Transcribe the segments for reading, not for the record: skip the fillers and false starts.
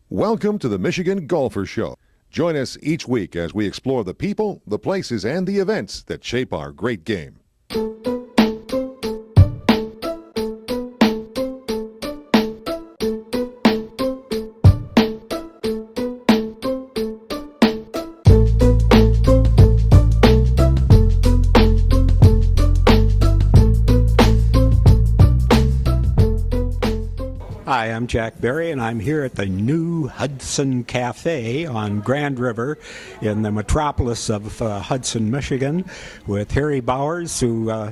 Welcome to the Michigan Golfer Show. Join us each week as we explore the people, the places, and the events that shape our great game. Hi, I'm Jack Berry, and I'm here at the new Hudson Cafe on Grand River in the metropolis of Hudson, Michigan, with Harry Bowers, who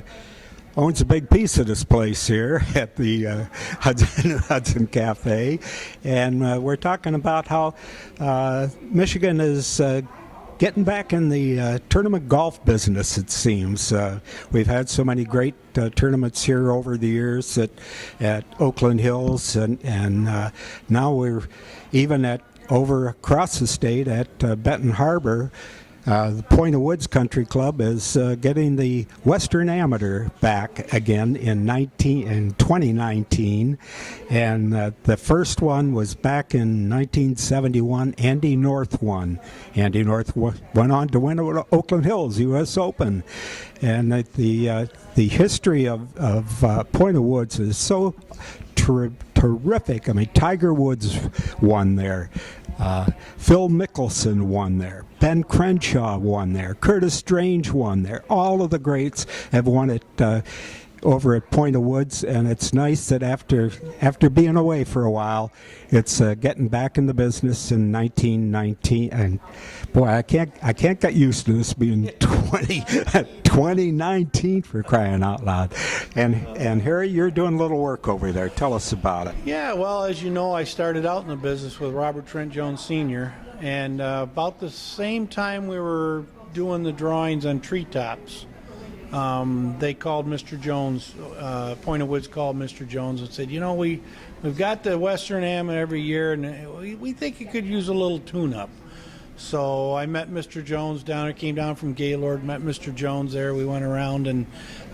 owns a big piece of this place here at the Hudson Cafe. And we're talking about how Michigan is getting back in the tournament golf business, it seems. We've had so many great tournaments here over the years at Oakland Hills, and now we're even over across the state at Benton Harbor. The Point of Woods Country Club is getting the Western Amateur back again in 2019, and the first one was back in 1971. Andy North won. Andy North went on to win Oakland Hills U.S. Open, and the history of Point of Woods is so terrific. I mean, Tiger Woods won there. Phil Mickelson won there. Ben Crenshaw won there. Curtis Strange won there. All of the greats have won it over at Point of Woods, and it's nice that after being away for a while, it's getting back in the business in 1919. And boy, I can't get used to this being 2019 for crying out loud. And Harry, you're doing a little work over there. Tell us about it. Yeah, well, as you know, I started out in the business with Robert Trent Jones Sr., and about the same time we were doing the drawings on treetops, they called Mr. Jones, Point of Woods called Mr. Jones and said, you know, we've got the Western Am every year, and we think it could use a little tune-up. So I met Mr. Jones down there, came down from Gaylord, met Mr. Jones there. We went around, and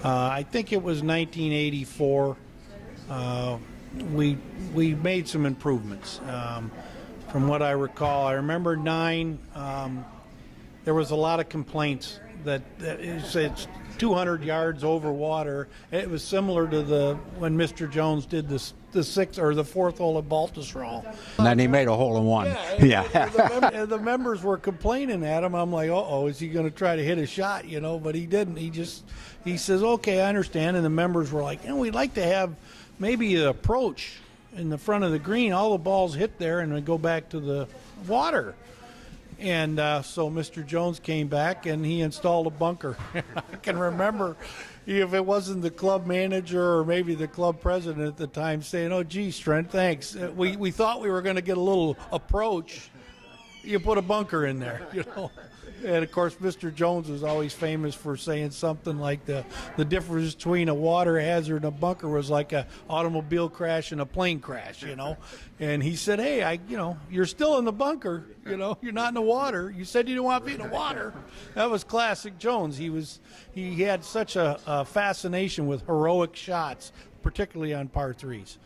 I think it was 1984. We made some improvements. From what I recall, I remember 9. There was a lot of complaints that it's 200 yards over water. It was similar to when Mr. Jones did the 6th or the 4th hole at Baltusrol. And then he made a hole in one. Yeah. The members were complaining at him. I'm like, is he going to try to hit a shot? You know, but he didn't. He says, okay, I understand. And the members were like, we'd like to have maybe an approach in the front of the green. All the balls hit there and then go back to the water. And so Mr. Jones came back and he installed a bunker. I can remember, if it wasn't the club manager or maybe the club president at the time saying, oh, gee, Strent, thanks. We thought we were going to get a little approach. You put a bunker in there, you know. And, of course, Mr. Jones was always famous for saying something like the difference between a water hazard and a bunker was like an automobile crash and a plane crash, you know. And he said, hey, you're still in the bunker, you know. You're not in the water. You said you didn't want to be in the water. That was classic Jones. He had such a fascination with heroic shots, particularly on par threes.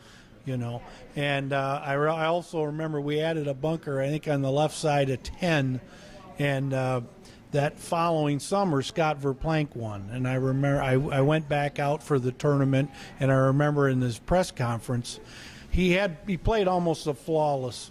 You know, and I also remember we added a bunker, I think, on the left side of 10, and that following summer, Scott Verplank won. And I remember I went back out for the tournament, and I remember in this press conference, he played almost a flawless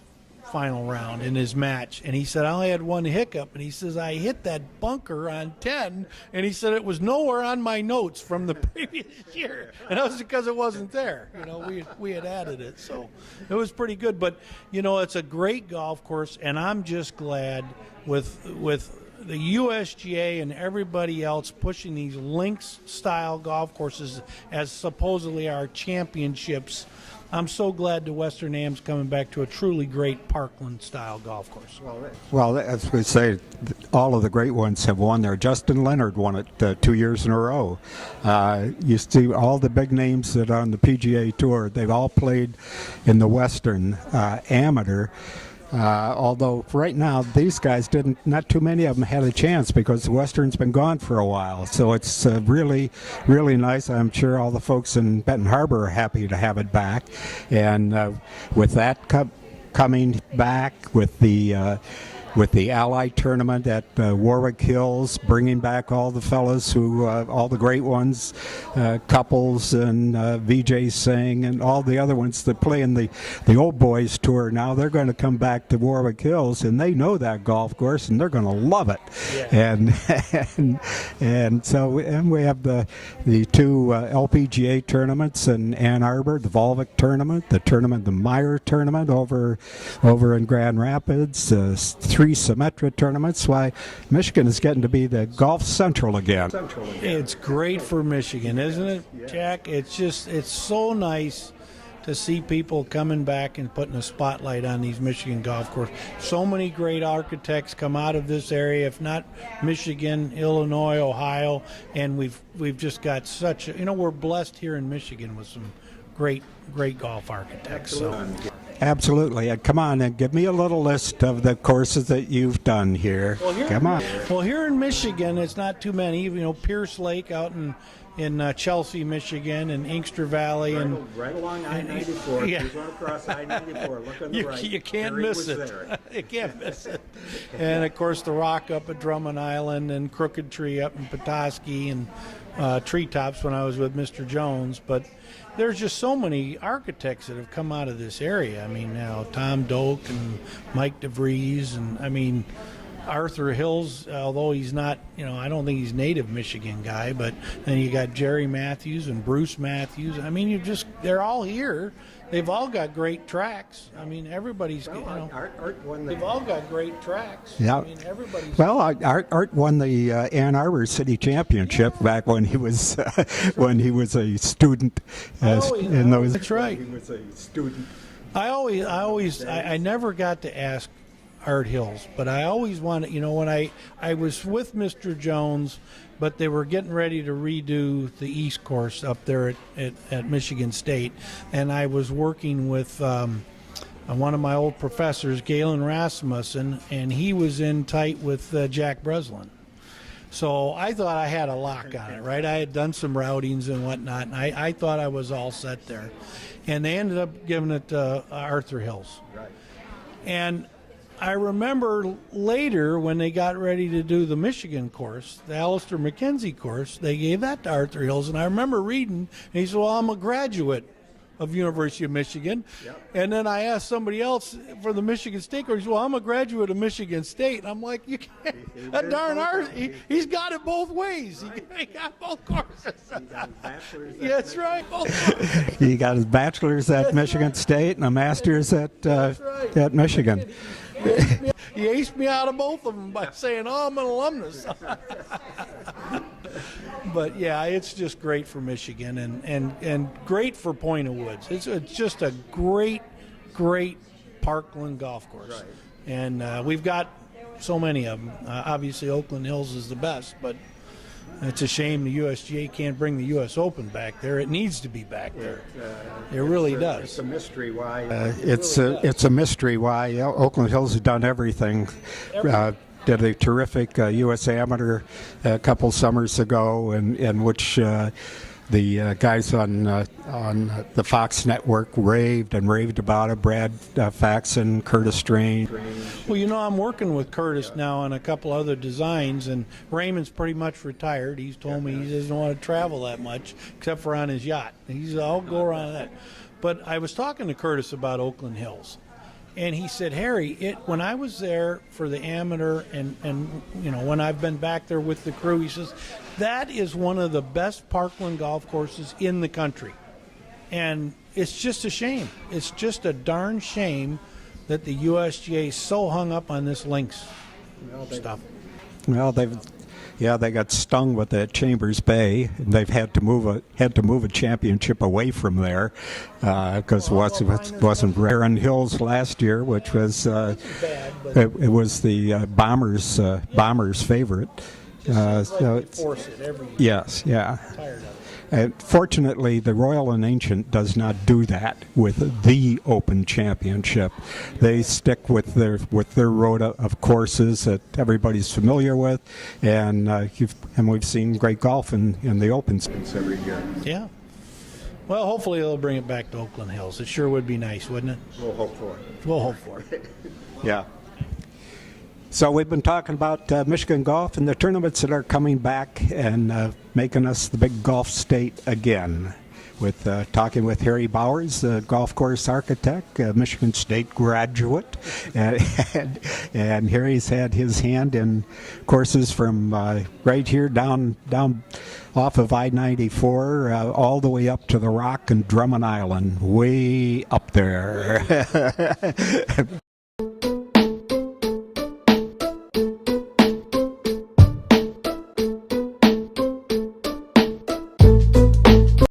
final round in his match, and he said, I only had one hiccup, and he says, I hit that bunker on 10, and he said it was nowhere on my notes from the previous year, and that was because it wasn't there. You know, we had added it, so it was pretty good. But, you know, it's a great golf course, and I'm just glad with the USGA and everybody else pushing these links-style golf courses as supposedly our championships. I'm so glad the Western Am's coming back to a truly great Parkland-style golf course. Well, as we say, all of the great ones have won there. Justin Leonard won it 2 years in a row. You see all the big names that are on the PGA Tour, they've all played in the Western Amateur. Although right now these guys not too many of them had a chance because the Western's been gone for a while. So it's really, really nice. I'm sure all the folks in Benton Harbor are happy to have it back. And with that coming back with the Ally tournament at Warwick Hills, bringing back all the fellas all the great ones, Couples and Vijay Singh and all the other ones that play in the old boys tour now. They're going to come back to Warwick Hills, and they know that golf course, and they're going to love it. Yeah. And so we have the two LPGA tournaments in Ann Arbor, the Warwick tournament, the Meyer tournament over in Grand Rapids, 3 Symetra tournaments. Why, Michigan is getting to be the golf central again. It's great for Michigan, isn't it, Jack? It's so nice to see people coming back and putting a spotlight on these Michigan golf courses. So many great architects come out of this area, if not Michigan, Illinois, Ohio, and we've just got such we're blessed here in Michigan with some great golf architects. Absolutely. And come on and give me a little list of the courses that you've done here. Come on. Well, here in Michigan, it's not too many. Pierce Lake out in Chelsea, Michigan, and Inkster Valley, right along I-94. Yeah. You go across I-94. Look on the right. You can't miss it. You can't miss it. And of course, the Rock up at Drummond Island, and Crooked Tree up in Petoskey, and Treetops when I was with Mr. Jones. But there's just so many architects that have come out of this area. I mean, now Tom Doak and Mike DeVries, and Arthur Hills, although he's not, I don't think he's native Michigan guy, but then you got Jerry Matthews and Bruce Matthews. I mean, they're all here. They've all got great tracks. I mean, everybody's, they've all got great tracks. Yeah. I mean, everybody's. Well, Art won the Ann Arbor City Championship back when he was a student. That's right. He was a student. I never got to ask Art Hills, but I always wanted, when I was with Mr. Jones, but they were getting ready to redo the East Course up there at Michigan State, and I was working with one of my old professors, Galen Rasmussen, and he was in tight with Jack Breslin. So I thought I had a lock on it, right? I had done some routings and whatnot, and I thought I was all set there. And they ended up giving it to Arthur Hills. Right. And I remember later when they got ready to do the Michigan course, the Alistair McKenzie course, they gave that to Arthur Hills. And I remember reading, and he said, well, I'm a graduate of University of Michigan. Yep. And then I asked somebody else for the Michigan State course. He said, well, I'm a graduate of Michigan State. And I'm like, you can't. That darn Art, he's got it both ways. He got both courses. He got his bachelor's. That's right. Both. He got his bachelor's at Michigan State and a master's at Michigan. He aced me out of both of them by saying, oh, I'm an alumnus. But, yeah, it's just great for Michigan and great for Point of Woods. It's just a great parkland golf course. Right. And we've got so many of them. Obviously, Oakland Hills is the best, but it's a shame the USGA can't bring the U.S. Open back there. It needs to be back there. It really does. It's a mystery why. It's a mystery why Oakland Hills has done everything. Did a terrific U.S. Amateur a couple summers ago, in which the guys on the Fox Network raved about it. Brad Faxon, Curtis Strange. Well, I'm working with Curtis now on a couple other designs, and Raymond's pretty much retired. He's told me he doesn't want to travel that much, except for on his yacht. I'll go around that. But I was talking to Curtis about Oakland Hills, and he said, Harry, when I was there for the amateur and when I've been back there with the crew, he says, that is one of the best parkland golf courses in the country. And it's just a shame. It's just a darn shame that the USGA is so hung up on this links stuff. Well, they got stung with that Chambers Bay, and they've had to move a championship away from there because wasn't Aaron Hills last year, which was it was the Bombers' favorite. So force it every year. Yes, yeah. I'm tired of it. And fortunately, the Royal and Ancient does not do that with the Open Championship. They stick with their rota of courses that everybody's familiar with, and we've seen great golf in the Opens every year. Yeah. Well, hopefully they'll bring it back to Oakland Hills. It sure would be nice, wouldn't it? We'll hope for it. We'll hope for it. Yeah. So we've been talking about Michigan golf and the tournaments that are coming back and making us the big golf state again. With talking with Harry Bowers, the golf course architect, Michigan State graduate, and Harry's had his hand in courses from right here down off of I-94 all the way up to the Rock and Drummond Island, way up there.